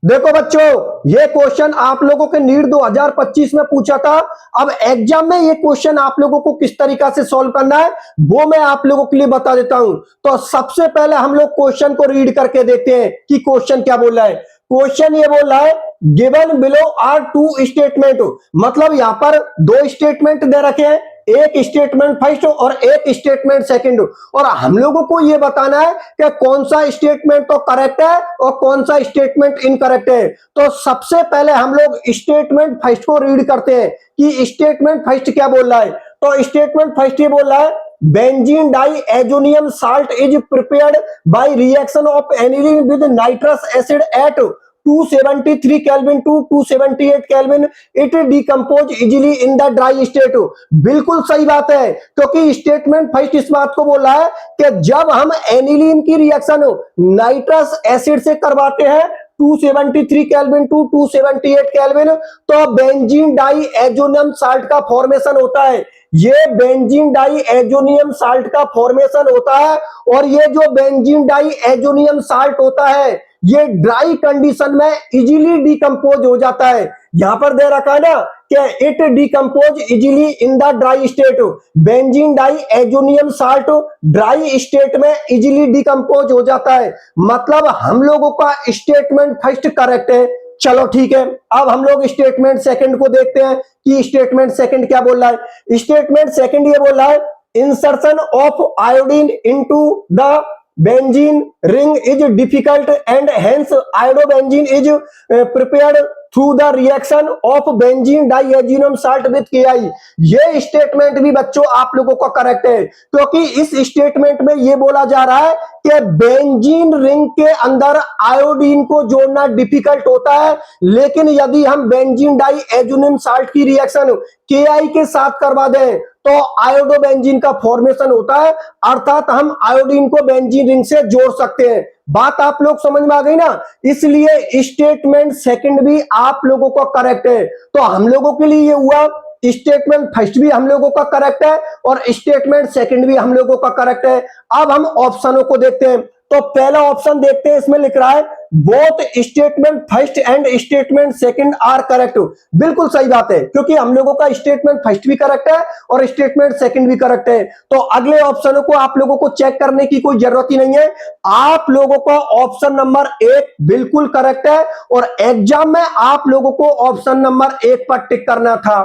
देखो बच्चों, ये क्वेश्चन आप लोगों के नीट 2025 में पूछा था। अब एग्जाम में ये क्वेश्चन आप लोगों को किस तरीका से सॉल्व करना है वो मैं आप लोगों के लिए बता देता हूं। तो सबसे पहले हम लोग क्वेश्चन को रीड करके देखते हैं कि क्वेश्चन क्या बोल रहा है। क्वेश्चन ये बोल रहा है, given below are two statement. मतलब यहां पर दो स्टेटमेंट दे रखे हैं, एक स्टेटमेंट फर्स्ट और एक स्टेटमेंट सेकंड, और हम लोगों को यह बताना है कि कौन सा स्टेटमेंट तो करेक्ट है और कौन सा स्टेटमेंट इनकरेक्ट है। तो सबसे पहले हम लोग स्टेटमेंट फर्स्ट को रीड करते हैं कि स्टेटमेंट फर्स्ट क्या बोल रहा है। तो स्टेटमेंट फर्स्ट ये बोल रहा है, benzene diazonium salt is prepared by reaction of aniline with nitrous acid at 273 kelvin to 278 kelvin, it decompose easily in the dry state. बिल्कुल सही बात है, क्योंकि स्टेटमेंट फर्स्ट इस बात को बोला है कि जब हम एनिलीन की रिएक्शन नाइट्रस एसिड से करवाते हैं 273 केल्विन टू 278 केल्विन, तो बेंजीन डाई एजोनियम साल्ट का फॉर्मेशन होता है। ये बेंजीन डाई एजोनियम साल्ट का फॉर्मेशन होता है, और ये जो बेंजीन डाई एजोनियम साल्ट होता है ये ड्राई कंडीशन में इजीली डिकम्पोज हो जाता है। यहां पर दे रखा है ना कि it decompose easily in the dry state. Benzene diazonium salt dry state में इजीली डिकम्पोज हो जाता है। मतलब हम लोगों का स्टेटमेंट फर्स्ट करेक्ट है। चलो ठीक है, अब हम लोग स्टेटमेंट सेकंड को देखते हैं कि स्टेटमेंट सेकंड क्या बोल रहा है। स्टेटमेंट सेकंड ये बोल रहा है, insertion of iodine into the benzene ring is difficult and hence iodobenzene is prepared through the reaction of benzene diazoनियम salt with Ki। ये स्टेटमेंट भी बच्चों आप लोगों का करेक्ट है, क्योंकि इस स्टेटमेंट में ये बोला जा रहा है कि बेंजीन रिंग के अंदर आयोडीन को जोड़ना डिफिकल्ट होता है, लेकिन यदि हम बेंजीन डाइएजोनियम साल्ट की रिएक्शन Ki के साथ करवा दें तो आयोडोबेंजीन का फॉर्मेशन होता है, अर्थात हम आयोडीन को बेंजीन रिंग से जोड़ सकते हैं। बात आप लोग समझ में आ गई ना। इसलिए स्टेटमेंट सेकंड भी आप लोगों का करेक्ट है। तो हम लोगों के लिए ये हुआ, स्टेटमेंट फर्स्ट भी हम लोगों का करेक्ट है और स्टेटमेंट सेकंड भी हम लोगों का करेक्ट है। अब हम ऑप्शनों को देखते हैं। तो पहला ऑप्शन देखते हैं, इसमें लिख रहा है both statement first and statement second are correct. बिल्कुल सही बात है, क्योंकि हम लोगों का स्टेटमेंट फर्स्ट भी करेक्ट है और स्टेटमेंट सेकंड भी करेक्ट है। तो अगले ऑप्शनों को आप लोगों को चेक करने की कोई जरूरत ही नहीं है। आप लोगों का ऑप्शन नंबर 1 बिल्कुल करेक्ट है और एग्जाम में आप लोगों को ऑप्शन नंबर 1 पर टिक करना था।